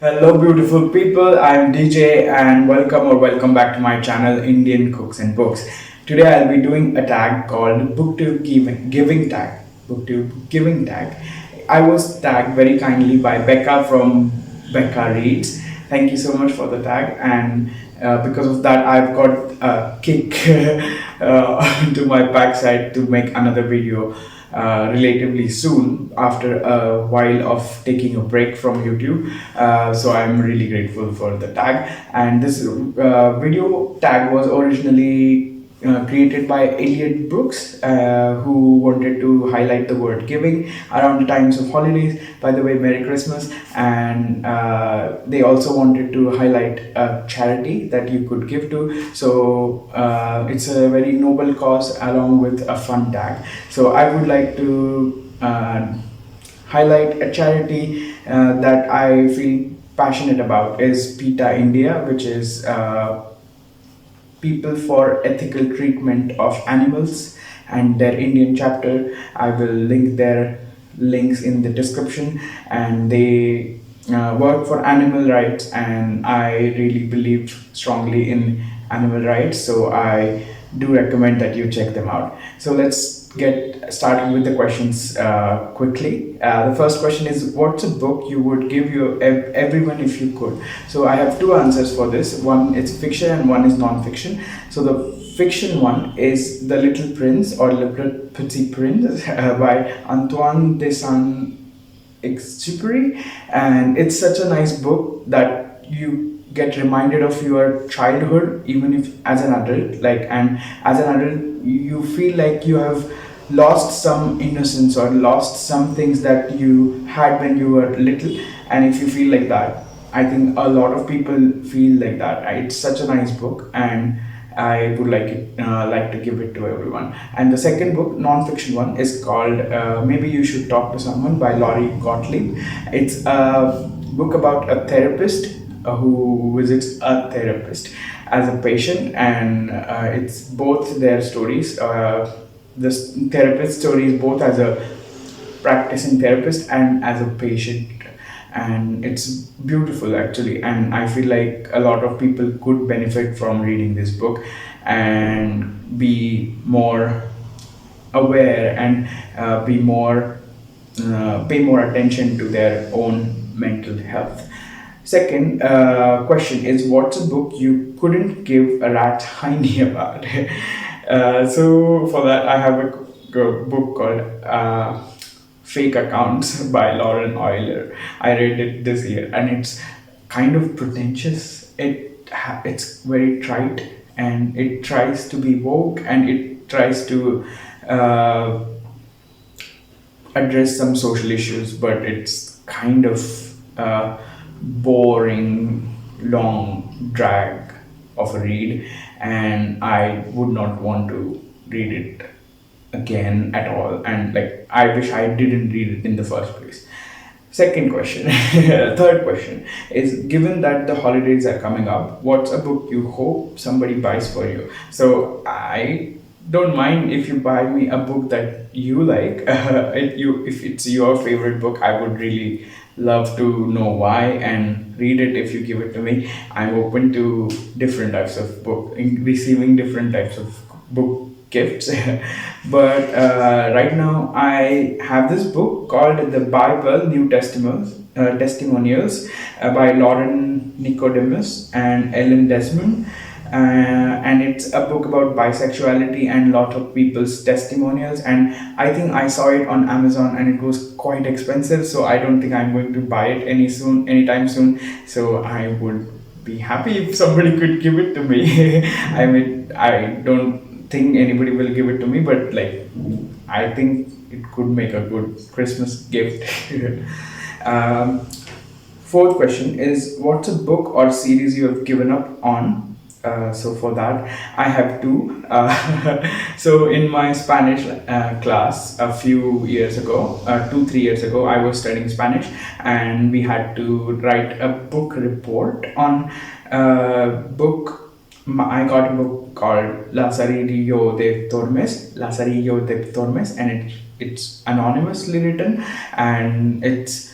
Hello, beautiful people. I'm DJ, and welcome back to my channel, Indian Cooks and Books. Today, I'll be doing a tag called Giving Tag. BookTube Giving Tag. I was tagged very kindly by Becca from Becca Reads. Thank you so much for the tag, and because of that, I've got a kick to my backside to make another video relatively soon after a while of taking a break from YouTube. So I'm really grateful for the tag. And this video tag was originally created by Elliot Brooks, who wanted to highlight the word giving around the times of holidays. By the way, Merry Christmas. And they also wanted to highlight a charity that you could give to. So it's a very noble cause along with a fun tag. So I would like to highlight a charity that I feel passionate about is PETA India, which is People for Ethical Treatment of Animals, and their Indian chapter. I will link their links in the description, and they work for animal rights, and I really believe strongly in animal rights, so I do recommend that you check them out. So let's get started with the questions quickly. The first question is, what's a book you would give everyone if you could? So I have two answers for this. One is fiction and one is non-fiction. So the fiction one is The Little Prince or Le Petit Prince by Antoine de Saint-Exupéry, and it's such a nice book that you get reminded of your childhood even if as an adult, and as an adult you feel like you have lost some innocence or lost some things that you had when you were little. And if you feel like that, I think a lot of people feel like that. It's such a nice book, and I would like to give it to everyone. And the second book, non-fiction one, is called Maybe You Should Talk to Someone by Laurie Gottlieb. It's a book about a therapist who visits a therapist as a patient, and it's both their stories. The therapist stories both as a practicing therapist and as a patient, and it's beautiful actually. And I feel like a lot of people could benefit from reading this book and be more aware and pay more attention to their own mental health. Second question is, what's a book you couldn't give a rat hiney about? So for that, I have a book called Fake Accounts by Lauren Euler. I read it this year, and it's kind of pretentious. It's very trite, and it tries to be woke, and it tries to address some social issues, but it's kind of boring, long drag of a read, and I would not want to read it again at all. And I wish I didn't read it in the first place. Second question, third question is, given that the holidays are coming up, what's a book you hope somebody buys for you? So I don't mind if you buy me a book that you like. If it's your favorite book, I would really love to know why and read it if you give it to me. I'm open to different types of receiving different types of book gifts. But right now I have this book called The Bible New Testimonials by Lauren Nicodemus and Ellen Desmond. And it's a book about bisexuality and a lot of people's testimonials, and I think I saw it on Amazon and it was quite expensive, so I don't think I'm going to buy it anytime soon. So I would be happy if somebody could give it to me. I don't think anybody will give it to me, but I think it could make a good Christmas gift. Fourth question is, what's a book or series you have given up on? So for that, I have two. So in my Spanish class a few years ago, 2-3 years ago, I was studying Spanish, and we had to write a book report on book. I got a book called Lazarillo de Tormes, and it's anonymously written, and it's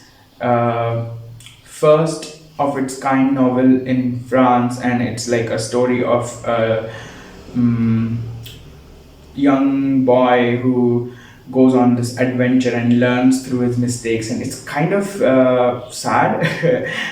first of its kind novel in France, and it's like a story of a young boy who goes on this adventure and learns through his mistakes, and it's kind of sad.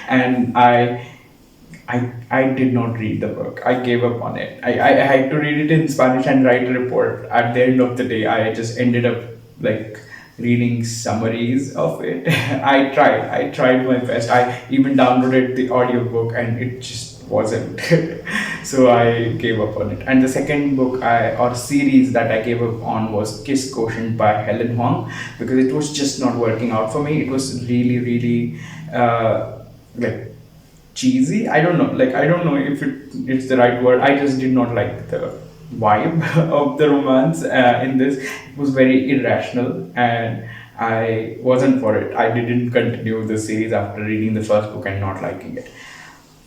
And I did not read the book. I gave up on it. I had to read it in Spanish and write a report. At the end of the day, I just ended up like reading summaries of it. I tried my best. I even downloaded the audiobook and it just wasn't. So I gave up on it. And the second book or series that I gave up on was Kiss Quotient by Helen Huang, because it was just not working out for me. It was really, really like cheesy. I don't know. Like I don't know if it's the right word. I just did not like the vibe of the romance in this. It was very irrational, and I wasn't for it. I didn't continue the series after reading the first book and not liking it.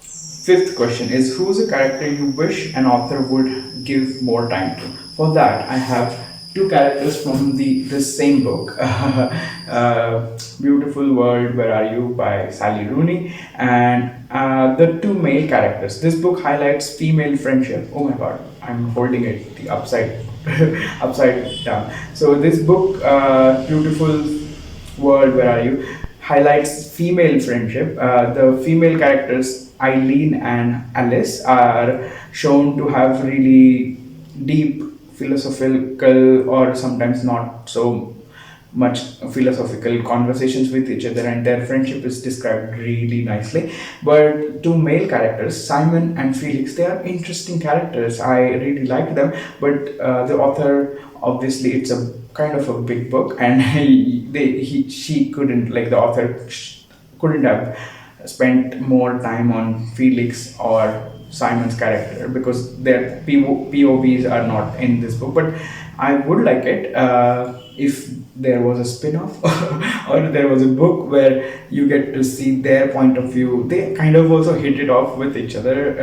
Fifth question is, who's a character you wish an author would give more time to? For that, I have two characters from the same book, Beautiful World, Where Are You by Sally Rooney, and the two male characters. This book highlights female friendship. Oh my god, I'm holding it the upside upside down. So this book, Beautiful World, Where Are You, highlights female friendship. The female characters Eileen and Alice are shown to have really deep philosophical, or sometimes not so much philosophical, conversations with each other, and their friendship is described really nicely. But two male characters, Simon and Felix, they are interesting characters. I really like them, but the author, obviously it's a kind of a big book, and she couldn't, like the author couldn't have spent more time on Felix or Simon's character, because their POVs are not in this book. But I would like it if there was a spin-off or there was a book where you get to see their point of view. They kind of also hit it off with each other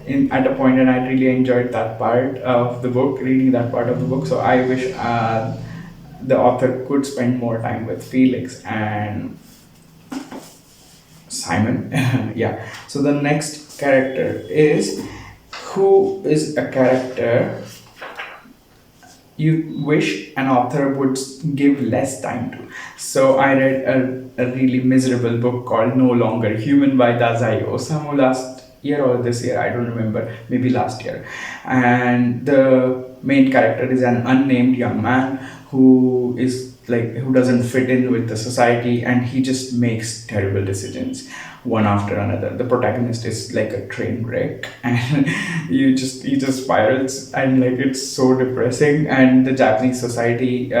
at a point, and I really enjoyed that part of the book, reading that part of the book. So I wish the author could spend more time with Felix and Simon. Yeah. So the next character is, who is a character you wish an author would give less time to? So I read a really miserable book called No Longer Human by Dazai Osamu last year or this year, I don't remember, maybe last year. And the main character is an unnamed young man who doesn't fit in with the society, and he just makes terrible decisions one after another. The protagonist is like a train wreck, and he just spirals, and like it's so depressing. And the Japanese society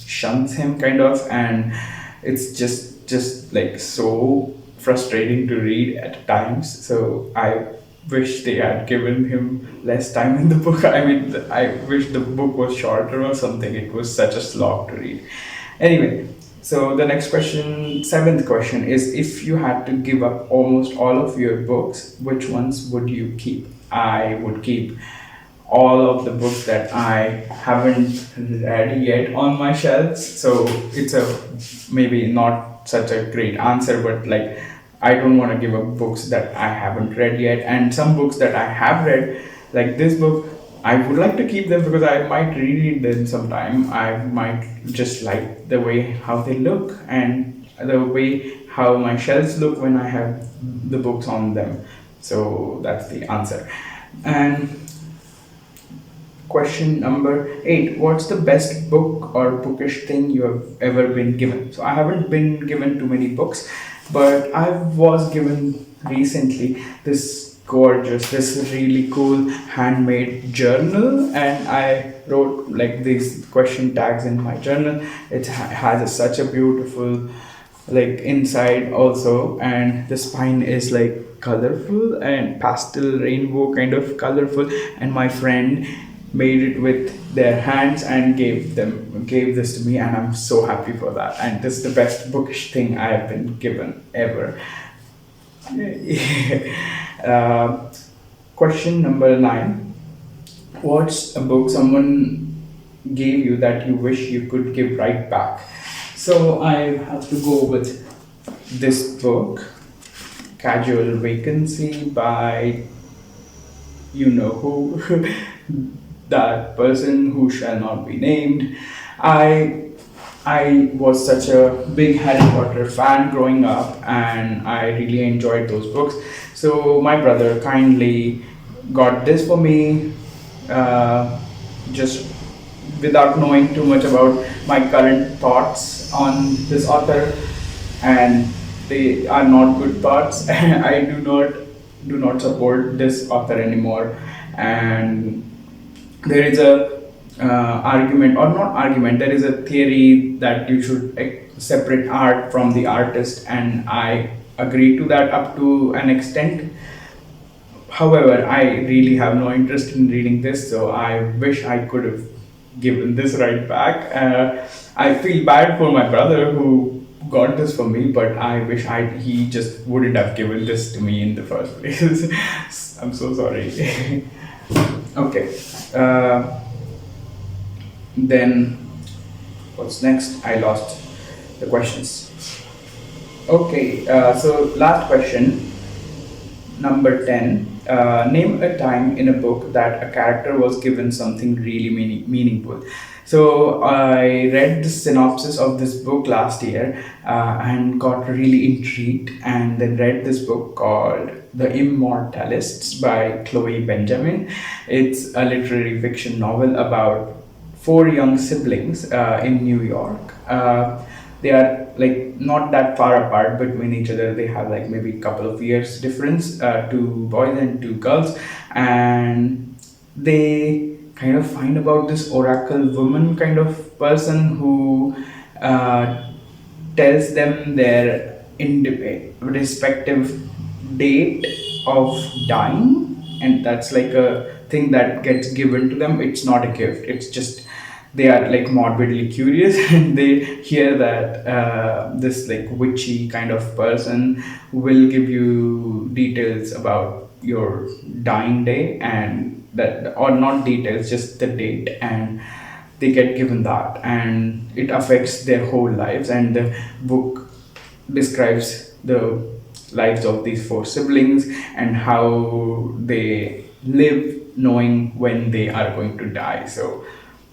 shuns him kind of, and it's just like so frustrating to read at times. So I wish they had given him less time in the book. I mean, I wish the book was shorter or something. It was such a slog to read. Anyway, so the next question, seventh question, is, if you had to give up almost all of your books, which ones would you keep? I would keep all of the books that I haven't read yet on my shelves. So it's a maybe not such a great answer, but like, I don't want to give up books that I haven't read yet, and some books that I have read, like this book, I would like to keep them because I might reread them sometime. I might just like the way how they look and the way how my shelves look when I have the books on them. So that's the answer. And question number 8, what's the best book or bookish thing you have ever been given? So I haven't been given too many books, but I was given recently this really cool handmade journal, and I wrote like these question tags in my journal. It has such a beautiful like inside also, and the spine is like colorful and pastel rainbow kind of colorful, and my friend made it with their hands and gave this to me, and I'm so happy for that. And this is the best bookish thing I have been given ever. Question number 9, what's a book someone gave you that you wish you could give right back? So I have to go with this book. Casual Vacancy by you know who, that person who shall not be named. I was such a big Harry Potter fan growing up, and I really enjoyed those books. So my brother kindly got this for me, uh, just without knowing too much about my current thoughts on this author, and they are not good thoughts. I do not support this author anymore, and there is a argument, or not argument, there is a theory that you should separate art from the artist, and I agree to that up to an extent. However, I really have no interest in reading this, so I wish I could have given this right back. I feel bad for my brother who got this for me, but I wish he just wouldn't have given this to me in the first place. I'm so sorry. Okay. Then what's next? I lost the questions. Okay, so last question, number 10. Name a time in a book that a character was given something really meaningful. So I read the synopsis of this book last year, and got really intrigued, and then read this book called The Immortalists by Chloe Benjamin. It's a literary fiction novel about four young siblings in New York. They are like not that far apart between each other. They have like maybe a couple of years difference, two boys and two girls, and they kind of find about this oracle woman kind of person who tells them their respective date of dying, and that's like a thing that gets given to them. It's not a gift, it's just they are like morbidly curious and they hear that this like witchy kind of person will give you details about your dying day, and that, or not details, just the date, and they get given that, and it affects their whole lives. And the book describes the lives of these four siblings and how they live knowing when they are going to die. So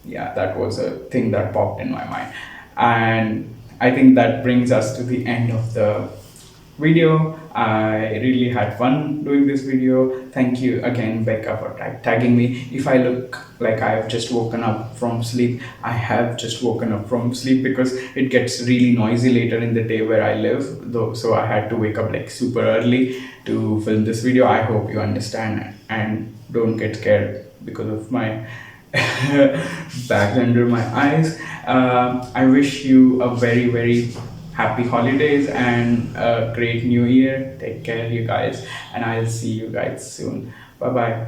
yeah, that was a thing that popped in my mind, and I think that brings us to the end of the video. I really had fun doing this video. Thank you again, Becca, for tagging me. If I look like I have just woken up from sleep, I have just woken up from sleep because it gets really noisy later in the day where I live, though, so I had to wake up like super early to film this video. I hope you understand and don't get scared because of my bags under my eyes. I wish you a very, very happy holidays and a great new year. Take care, you guys, and I'll see you guys soon. Bye bye.